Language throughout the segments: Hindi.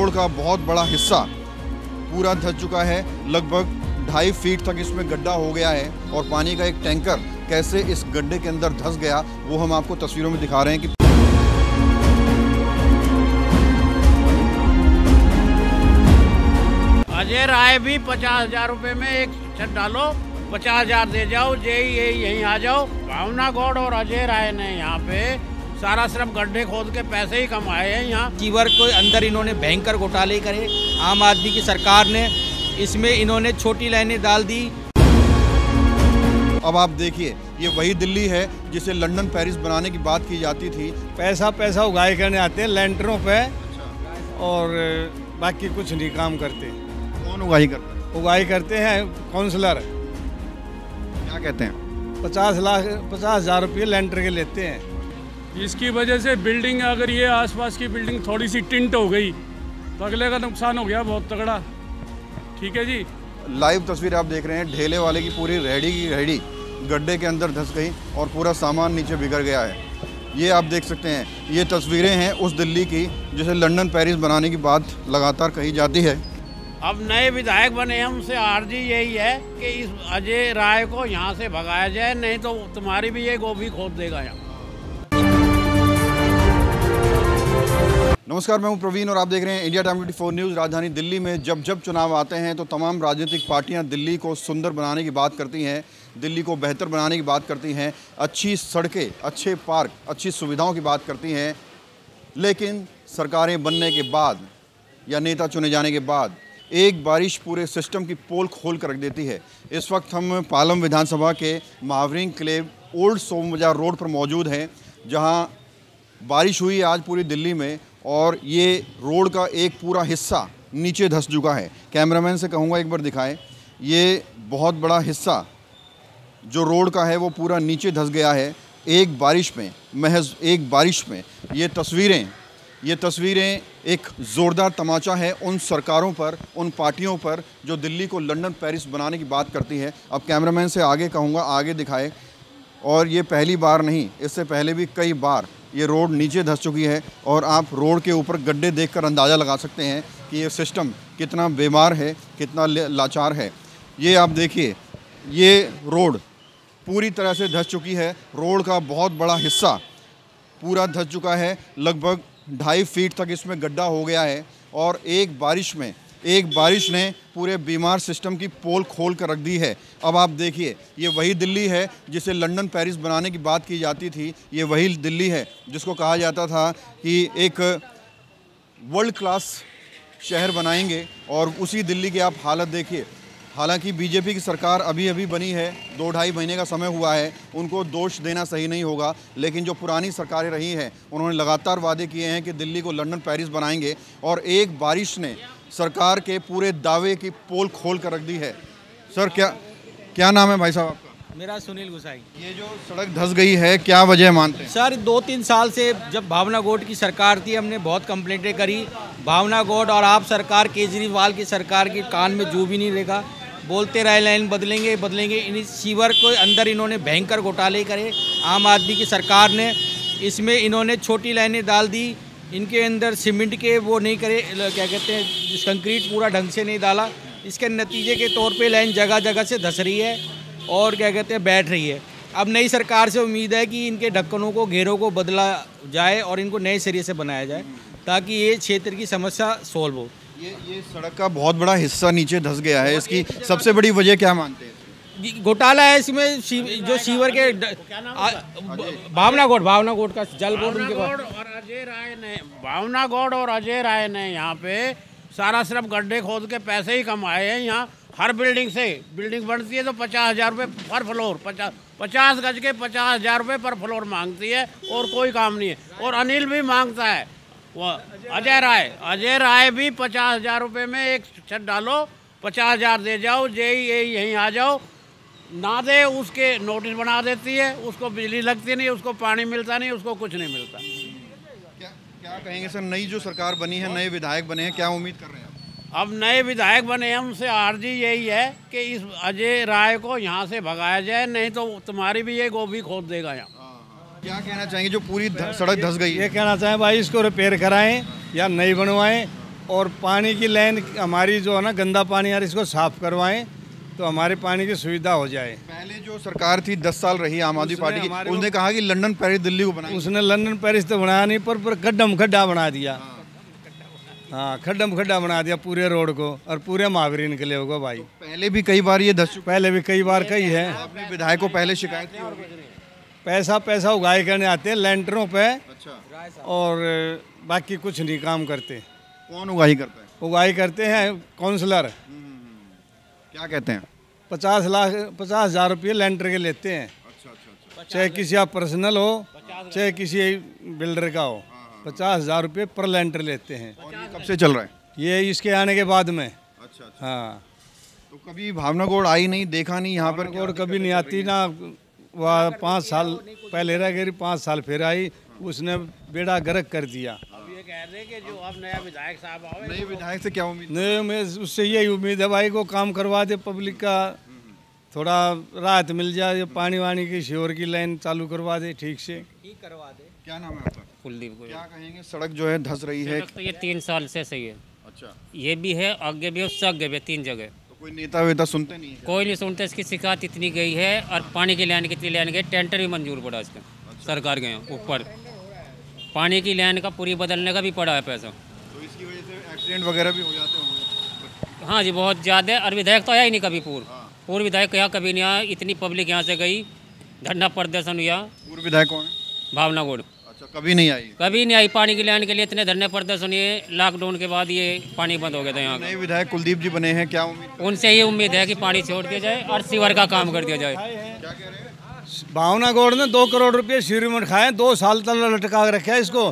रोड का बहुत बड़ा हिस्सा पूरा धंस चुका है। लगभग 2.5 फीट तक इसमें गड्ढा हो गया है और पानी का एक टैंकर कैसे इस गड्ढे के अंदर धंस गया वो हम आपको तस्वीरों में दिखा रहे हैं कि अजय राय भी 50,000 रुपये में एक छत डालो, 50,000 दे जाओ, यहीं आ जाओ। भावना गौड़ और अजय राय ने यहाँ पे सारा सिर्फ गड्ढे खोद के पैसे ही कमाए हैं। यहाँ सीवर के अंदर इन्होंने भयंकर घोटाले करे। आम आदमी की सरकार ने इसमें इन्होंने छोटी लाइनें डाल दी। अब आप देखिए, ये वही दिल्ली है जिसे लंदन पेरिस बनाने की बात की जाती थी। पैसा उगाई करने आते हैं लेंटरों पे और बाकी कुछ नहीं काम करते। कौन उगाही करता है? उगाई करते हैं काउंसलर। क्या कहते हैं? 50,000 रुपये लेंटर के लेते हैं। इसकी वजह से बिल्डिंग, अगर ये आसपास की बिल्डिंग थोड़ी सी टिंट हो गई तो अगले का नुकसान हो गया बहुत तगड़ा। ठीक है जी। लाइव तस्वीर आप देख रहे हैं, ढेले वाले की पूरी रेहड़ी की रेहड़ी गड्ढे के अंदर धंस गई और पूरा सामान नीचे बिगड़ गया है। ये आप देख सकते हैं, ये तस्वीरें हैं उस दिल्ली की जिसे लंदन पेरिस बनाने की बात लगातार कही जाती है। अब नए विधायक बने हैं, उनसे अर्जी यही है कि इस अजय राय को यहाँ से भगाया जाए, नहीं तो तुम्हारी भी ये गोभी खोद देगा यहाँ। नमस्कार, मैं हूं प्रवीण और आप देख रहे हैं इंडिया टाइम 24 न्यूज़। राजधानी दिल्ली में जब चुनाव आते हैं तो तमाम राजनीतिक पार्टियां दिल्ली को सुंदर बनाने की बात करती हैं, दिल्ली को बेहतर बनाने की बात करती हैं, अच्छी सड़कें, अच्छे पार्क, अच्छी सुविधाओं की बात करती हैं। लेकिन सरकारें बनने के बाद या नेता चुने जाने के बाद एक बारिश पूरे सिस्टम की पोल खोल कर रख देती है। इस वक्त हम पालम विधानसभा के महावरीन क्लेव ओल्ड सोम बाजार रोड पर मौजूद हैं, जहाँ बारिश हुई आज पूरी दिल्ली में और ये रोड का एक पूरा हिस्सा नीचे धंस चुका है। कैमरामैन से कहूँगा एक बार दिखाएं, ये बहुत बड़ा हिस्सा जो रोड का है वो पूरा नीचे धंस गया है एक बारिश में, महज एक बारिश में। ये तस्वीरें एक ज़ोरदार तमाचा है उन सरकारों पर, उन पार्टियों पर जो दिल्ली को लंदन पेरिस बनाने की बात करती है। अब कैमरामैन से आगे कहूँगा आगे दिखाए। और ये पहली बार नहीं, इससे पहले भी कई बार ये रोड नीचे धंस चुकी है और आप रोड के ऊपर गड्ढे देखकर अंदाज़ा लगा सकते हैं कि ये सिस्टम कितना बीमार है, कितना लाचार है। ये आप देखिए, ये रोड पूरी तरह से धंस चुकी है। रोड का बहुत बड़ा हिस्सा पूरा धंस चुका है। लगभग 2.5 फीट तक इसमें गड्ढा हो गया है और एक बारिश ने पूरे बीमार सिस्टम की पोल खोल कर रख दी है। अब आप देखिए, ये वही दिल्ली है जिसे लंदन पेरिस बनाने की बात की जाती थी। ये वही दिल्ली है जिसको कहा जाता था कि एक वर्ल्ड क्लास शहर बनाएंगे और उसी दिल्ली की आप हालत देखिए। हालांकि बीजेपी की सरकार अभी बनी है, 2-2.5 महीने का समय हुआ है, उनको दोष देना सही नहीं होगा। लेकिन जो पुरानी सरकारें रही हैं उन्होंने लगातार वादे किए हैं कि दिल्ली को लंदन पेरिस बनाएंगे और एक बारिश ने सरकार के पूरे दावे की पोल खोल कर रख दी है। सर, क्या नाम है भाई साहब आपका? मेरा सुनील गुसाई। ये जो सड़क धंस गई है, क्या वजह मानते हैं? सर, 2-3 साल से जब भावना गौड़ की सरकार थी हमने बहुत कंप्लेंटें करी। भावना गौड़ और आप सरकार, केजरीवाल की सरकार के कान में जू भी नहीं रहेगा, बोलते रहे लाइन बदलेंगे। इन सीवर के अंदर इन्होंने भयंकर घोटाले करे। आम आदमी की सरकार ने इसमें इन्होंने छोटी लाइनें डाल दी, इनके अंदर सीमेंट के वो नहीं करे, क्या कहते हैं, कंक्रीट पूरा ढंग से नहीं डाला। इसके नतीजे के तौर पे लाइन जगह जगह से धंस रही है और क्या कहते हैं बैठ रही है। अब नई सरकार से उम्मीद है कि इनके ढक्कनों को, घेरों को बदला जाए और इनको नए सिरे से बनाया जाए ताकि ये क्षेत्र की समस्या सोल्व हो। ये सड़क का बहुत बड़ा हिस्सा नीचे धंस गया है, इसकी सबसे बड़ी वजह क्या मानते हैं? घोटाला है इसमें, जो सीवर के भावना गौड़ का जल बोर्ड उनके पास। भावना गौड़ और अजय राय ने यहाँ पे सारा सिर्फ गड्ढे खोद के पैसे ही कमाए हैं। यहाँ हर बिल्डिंग बनती है तो 50,000 रुपये पर फ्लोर, 50 गज के 50,000 रुपये पर फ्लोर मांगती है और कोई काम नहीं है। और अनिल भी मांगता है, वो अजय राय भी 50,000 रुपये में एक छत डालो, 50,000 दे जाओ, यहीं आ जाओ। ना दे उसके नोटिस बना देती है, उसको बिजली लगती नहीं, उसको पानी मिलता नहीं, उसको कुछ नहीं मिलता। क्या कहेंगे सर, नई जो सरकार बनी है, नए विधायक बने हैं, क्या उम्मीद कर रहे हैं? अब नए विधायक बने हैं, उनसे अर्जी यही है कि इस अजय राय को यहाँ से भगाया जाए, नहीं तो तुम्हारी भी ये गोभी खोद देगा यहाँ। क्या कहना चाहेंगे जो पूरी सड़क धंस गई है? ये कहना चाहें भाई, इसको रिपेयर कराएं या नई बनवाएं और पानी की लाइन हमारी जो है ना, गंदा पानी यार इसको साफ करवाएं तो हमारे पानी की सुविधा हो जाए। पहले जो सरकार थी 10 साल रही आम आदमी पार्टी की, उसने कहा कि लंदन पेरिस दिल्ली को बनाएंगे। उसने लंदन पेरिस तो बनाया नहीं, पर खड्डा बना दिया। हाँ, खड्डा बना दिया पूरे रोड को, और पूरे महावीर निकले होगा भाई। पहले भी कई बार ये पहले भी कई बार कही है। आपने विधायक को पहले शिकायत की होगी। पैसा उगाई करने आते हैं लेंटरों पे, अच्छा, और बाकी कुछ नहीं काम करते। कौन उगाही करता है? उगाई करते हैं काउंसलर। क्या कहते हैं? 50,000 रुपये लेंटर के लेते हैं। अच्छा। चाहे किसी आप पर्सनल हो, चाहे किसी बिल्डर का हो, 50,000 रुपये पर लेंटर लेते हैं। और ये कब से चल रहा है? ये इसके आने के बाद में। अच्छा। हाँ, तो कभी भावना गौड़ आई नहीं, देखा नहीं यहाँ पर? और कभी नहीं आती ना, वह 5 साल पहले रह गई, 5 साल फिर आई, उसने बेड़ा गर्क कर दिया। ये कह रहे हैं कि जो अब नया विधायक साहब आए, नए विधायक से क्या उम्मीद? नहीं, मैं उससे यही उम्मीद है भाई को काम करवा दे, पब्लिक का थोड़ा राहत मिल जाए, पानी वानी की श्योर की लाइन चालू करवा दे, ठीक से करवा दे। क्या नाम है आपका? कुलदीप को। क्या कहेंगे, सड़क जो है धंस रही है? तो ये 3 साल से सही है। अच्छा, ये भी है, आगे भी है, उससे आगे भी है, 3 जगह। तो कोई नेता वेता सुनते नहीं है? कोई नहीं सुनता, इसकी शिकायत इतनी गई है। और पानी की लाइन कितनी लाइन गई, टेंडर भी मंजूर पड़ा इसका। सरकार गए ऊपर पानी की लाइन का पूरी बदलने का भी पड़ा है पैसा। तो इसकी वजह से एक्सीडेंट वगैरह भी हो जाते होंगे? हाँ जी, बहुत ज़्यादा। और विधायक तो आया ही नहीं कभी। पूर्व विधायक यहाँ कभी नहीं आया। इतनी पब्लिक यहाँ से गई, धरना प्रदर्शन हुआ। पूर्व विधायक कौन है? भावना गौड़। अच्छा, कभी नहीं आई? कभी नहीं आई। पानी की लाइन के लिए इतने धरने प्रदर्शन हुए, लॉकडाउन के बाद ये पानी बंद हो गया था यहाँ का। नए विधायक कुलदीप जी बने हैं, क्या उम्मीद? उनसे ये उम्मीद है कि पानी छोड़ दिया जाए और सीवर का काम कर दिया जाए। क्या कह रहे हैं? भावना गौड़ ने 2 करोड़ रुपये सीवर में खाए, 2 साल तक लटका रखा है इसको।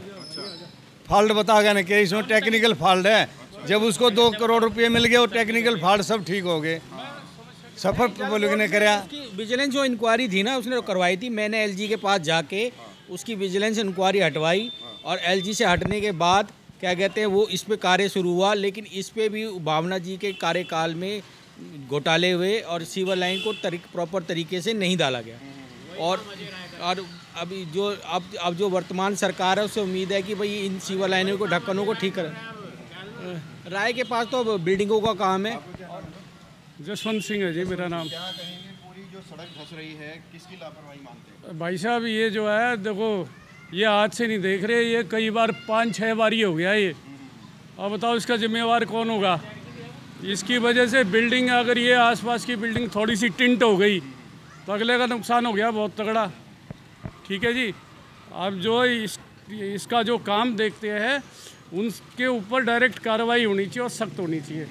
फॉल्ट बता गया ना कि इसमें टेक्निकल फॉल्ट है। जब उसको 2 करोड़ रुपये मिल गए और टेक्निकल फॉल्ट सब ठीक हो गए। सफर पब्लिक ने कराया। विजिलेंस जो इंक्वायरी थी ना, उसने करवाई थी। मैंने एलजी के पास जाके उसकी विजिलेंस इंक्वायरी हटवाई, और एलजी से हटने के बाद क्या कहते हैं वो इस पे कार्य शुरू हुआ। लेकिन इस पे भी भावना जी के कार्यकाल में घोटाले हुए और सीवर लाइन को प्रॉपर तरीके से नहीं डाला गया। और अभी जो अब जो वर्तमान सरकार है, उससे उम्मीद है कि भाई इन सीवर लाइनों को, ढक्कनों को ठीक कर। राय के पास तो बिल्डिंगों का काम है। जसवंत सिंह है जी मेरा नाम। क्या कहेंगे, पूरी जो सड़क धंस रही है, किसकी लापरवाही मानते हैं? भाई साहब, ये जो है देखो, ये आज से नहीं देख रहे, ये कई बार 5-6 बार ये हो गया ये। अब बताओ इसका जिम्मेवार कौन होगा? इसकी वजह से बिल्डिंग, अगर ये आसपास की बिल्डिंग थोड़ी सी टिंट हो गई तो अगले का नुकसान हो गया बहुत तगड़ा। ठीक है जी। अब जो इसका जो काम देखते हैं, उनके ऊपर डायरेक्ट कार्रवाई होनी चाहिए और सख्त होनी चाहिए,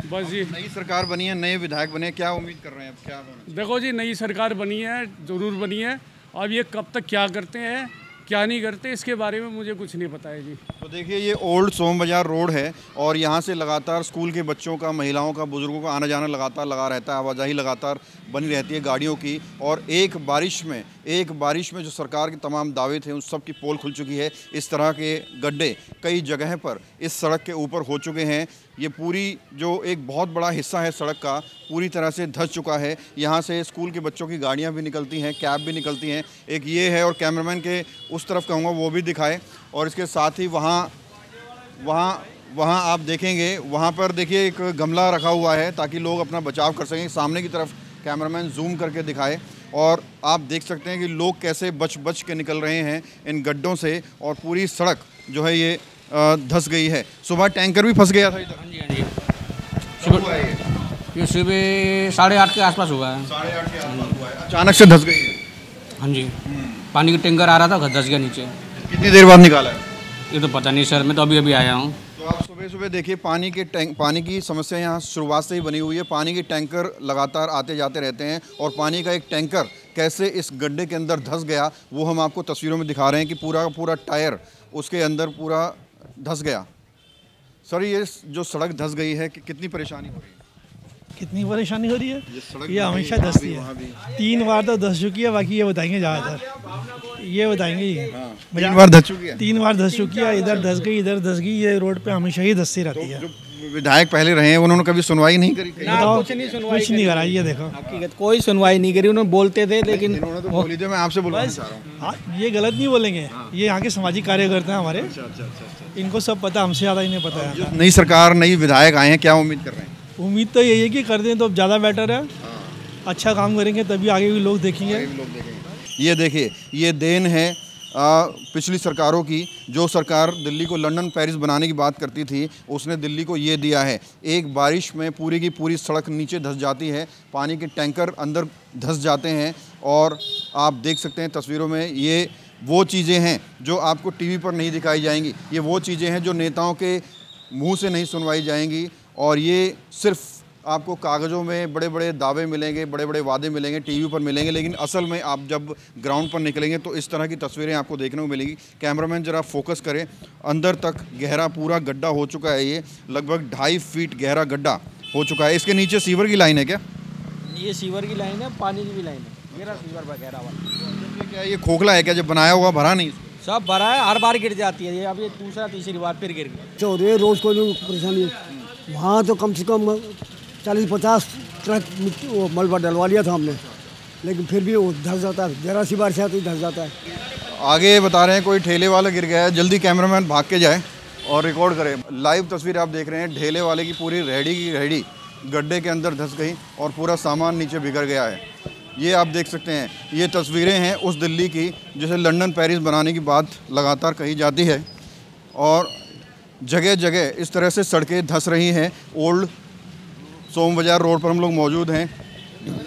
बस जी। नई सरकार बनी है, नए विधायक बने, क्या उम्मीद कर रहे हैं? अब क्या होना चाहिए? देखो जी, नई सरकार बनी है, ज़रूर बनी है। अब ये कब तक क्या करते हैं, क्या नहीं करते, इसके बारे में मुझे कुछ नहीं पता है जी। तो देखिए, ये ओल्ड सोम बाजार रोड है, और यहाँ से लगातार स्कूल के बच्चों का, महिलाओं का, बुजुर्गों का आना जाना लगातार लगा रहता है। आवाजाही लगातार बनी रहती है गाड़ियों की। और एक बारिश में जो सरकार के तमाम दावे थे, उन सब की पोल खुल चुकी है। इस तरह के गड्ढे कई जगह पर इस सड़क के ऊपर हो चुके हैं। ये पूरी जो एक बहुत बड़ा हिस्सा है सड़क का, पूरी तरह से धंस चुका है। यहाँ से स्कूल के बच्चों की गाड़ियाँ भी निकलती हैं, कैब भी निकलती हैं। एक ये है, और कैमरामैन के उस तरफ कहूँगा वो भी दिखाए। और इसके साथ ही वहाँ आप देखेंगे, वहाँ पर देखिए एक गमला रखा हुआ है ताकि लोग अपना बचाव कर सकें। सामने की तरफ कैमरामैन जूम करके दिखाए, और आप देख सकते हैं कि लोग कैसे बच के निकल रहे हैं इन गड्ढों से। और पूरी सड़क जो है ये धंस गई है। सुबह टैंकर भी फंस गया था इधर। हाँ जी, हाँ जी। सुबह हुआ है ये सुबह 8:30 के आसपास हुआ है। 8:30 के आसपास हुआ है। अचानक से धंस गई है। हाँ जी, पानी का टैंकर आ रहा था, धंस गया नीचे। कितनी देर बाद निकाला है? ये तो पता नहीं सर, मैं तो अभी आया हूँ। तो आप सुबह देखिए, पानी की समस्या यहाँ शुरुआत से ही बनी हुई है। पानी के टैंकर लगातार आते जाते रहते हैं, और पानी का एक टैंकर कैसे इस गड्ढे के अंदर धंस गया वो हम आपको तस्वीरों में दिखा रहे हैं कि पूरा का पूरा टायर उसके अंदर पूरा धंस गया। सर, ये जो सड़क धंस गई है, कितनी परेशानी हो रही है? कितनी परेशानी हो रही है? ये हमेशा वहाँ धंसती भी, है। वहाँ भी। 3 बार तो धंस चुकी है, बाकी ये बताएंगे ज़्यादातर। ये बताएंगे 3 बार धंस चुकी है। 3 बार धंस चुकी है। इधर धंस गई, इधर धंस गई। ये रोड पे हमेशा ही धंसती रहती है। जो विधायक पहले रहे हैं, उन्होंने कभी सुनवाई नहीं करी? कुछ नहीं सुनवाई, कुछ नहीं करा, ये देखो हकीकत कोई सुनवाई नहीं करी। उन्होंने बोलते थे लेकिन इन्होंने तो बोली थी, मैं आपसे बुलवाना चाह रहा हूँ। हाँ, ये गलत नहीं बोलेंगे, ये यहाँ के सामाजिक कार्यकर्ता हैं हमारे, इनको सब पता, हमसे ज़्यादा इन्हें पता है। नई सरकार, नई विधायक आए हैं, क्या उम्मीद कर रहे हैं? उम्मीद तो यही है कि कर दें तो ज़्यादा बेटर है, अच्छा काम करेंगे तभी आगे भी लोग देखेंगे। ये देखिए, ये देन है पिछली सरकारों की। जो सरकार दिल्ली को लंदन पेरिस बनाने की बात करती थी, उसने दिल्ली को ये दिया है। एक बारिश में पूरी की पूरी सड़क नीचे धंस जाती है, पानी के टैंकर अंदर धंस जाते हैं, और आप देख सकते हैं तस्वीरों में, ये वो चीज़ें हैं जो आपको टीवी पर नहीं दिखाई जाएंगी, ये वो चीज़ें हैं जो नेताओं के मुंह से नहीं सुनवाई जाएंगी, और ये सिर्फ आपको कागज़ों में बड़े बड़े दावे मिलेंगे, बड़े बड़े वादे मिलेंगे, टीवी पर मिलेंगे, लेकिन असल में आप जब ग्राउंड पर निकलेंगे तो इस तरह की तस्वीरें आपको देखने को मिलेंगी। कैमरामैन ज़रा फोकस करें, अंदर तक गहरा पूरा गड्ढा हो चुका है, ये लगभग 2.5 फीट गहरा गड्ढा हो चुका है। इसके नीचे सीवर की लाइन है क्या? ये सीवर की लाइन है, पानी की भी लाइन है, मेरा सीवर वगैरह वाला। क्या ये खोखला है क्या? जब बनाया हुआ भरा नहीं? सब भरा है, हर बार गिर जाती है ये, अब ये दूसरा तीसरी बार फिर गिर गई। चौधरी रोज़ को जो परेशानी है, वहाँ तो कम से कम 40-50 ट्रक वो मलबा डलवा लिया था हमने, लेकिन फिर भी वो धंस जाता है, जरा सी बारिश आती धंस जाता है। आगे बता रहे हैं कोई ठेले वाला गिर गया है, जल्दी कैमरामैन भाग के जाए और रिकॉर्ड करे। लाइव तस्वीर आप देख रहे हैं, ठेले वाले की पूरी रेहड़ी की रेहड़ी गड्ढे के अंदर धंस गई और पूरा सामान नीचे बिगड़ गया है। ये आप देख सकते हैं, ये तस्वीरें हैं उस दिल्ली की जिसे लंदन पेरिस बनाने की बात लगातार कही जाती है, और जगह जगह इस तरह से सड़कें धंस रही हैं। ओल्ड सोम बाजार रोड पर हम लोग मौजूद हैं।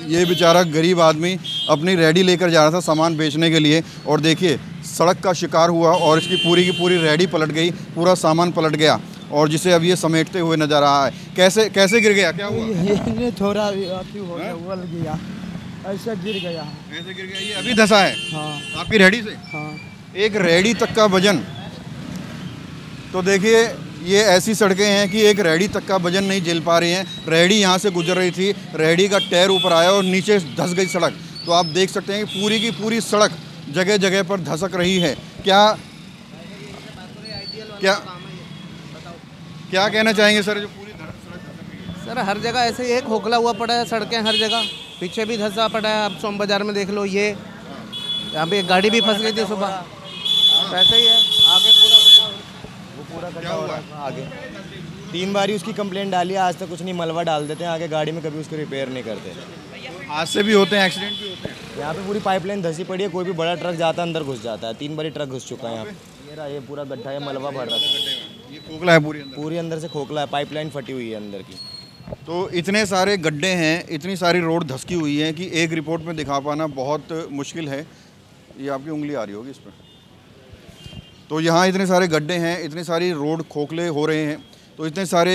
ये बेचारा गरीब आदमी अपनी रेहड़ी लेकर जा रहा था सामान बेचने के लिए, और देखिए सड़क का शिकार हुआ और इसकी पूरी की पूरी रेहड़ी पलट गई, पूरा सामान पलट गया, और जिसे अब ये समेटते हुए नजर आ रहा है। कैसे गिर गया, क्या हुआ? ये थोड़ा उगल गया, ऐसा गिर गया। ऐसे गिर गया, ये अभी धंसा है? हाँ। आपकी रेहड़ी से? हाँ। एक रेहड़ी तक का वजन, तो देखिए ये ऐसी सड़कें हैं कि एक रेहड़ी तक का वजन नहीं झेल पा रही हैं। रेहड़ी यहाँ से गुजर रही थी, रेहड़ी का टायर ऊपर आया और नीचे धंस गई सड़क। तो आप देख सकते हैं कि पूरी की पूरी सड़क जगह जगह पर धसक रही है। क्या कहना चाहेंगे सर, जो पूरी सड़क? सर हर जगह ऐसे ही एक खोखला हुआ पड़ा है, सड़कें हर जगह, पीछे भी धंसा पड़ा है। अब सोम बाजार में देख लो, ये यहाँ पे एक गाड़ी भी फंस गई थी सुबह, ऐसे ही है। आगे पूरा गड्ढा हो रहा है आगे। 3 बारी उसकी कंप्लेंट डाली, आज तक कुछ नहीं, मलबा डाल देते हैं आगे गाड़ी में, कभी उसको रिपेयर नहीं करते। हादसे भी होते हैं, एक्सीडेंट भी होते हैं। यहाँ पे पूरी पाइपलाइन धसी पड़ी है, कोई भी बड़ा ट्रक जाता है अंदर घुस जाता है। 3 बारी ट्रक घुस चुका है यहाँ पे। ये पूरा गड्ढा है, मलबा भर रहा था, ये खोखला है पूरी अंदर से खोखला है, पाइपलाइन फटी हुई है अंदर की। तो इतने सारे गड्ढे हैं, इतनी सारी रोड धसकी हुई है कि एक रिपोर्ट में दिखा पाना बहुत मुश्किल है। ये आपकी उंगली आ रही होगी इस पर। तो यहाँ इतने सारे गड्ढे हैं, इतनी सारी रोड खोखले हो रहे हैं, तो इतने सारे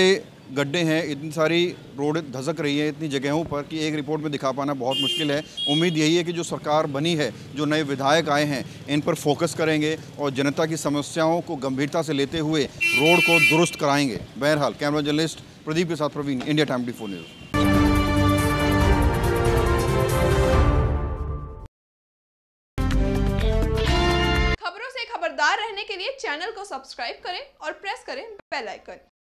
गड्ढे हैं, इतनी सारी रोड धसक रही है इतनी जगहों पर कि एक रिपोर्ट में दिखा पाना बहुत मुश्किल है। उम्मीद यही है कि जो सरकार बनी है, जो नए विधायक आए हैं, इन पर फोकस करेंगे और जनता की समस्याओं को गंभीरता से लेते हुए रोड को दुरुस्त कराएंगे। बहरहाल कैमरा जर्नलिस्ट प्रदीप के साथ प्रवीण, इंडिया टाइम 24 न्यूज़। खबरों से खबरदार रहने के लिए चैनल को सब्सक्राइब करें और प्रेस करें बेल आइकन।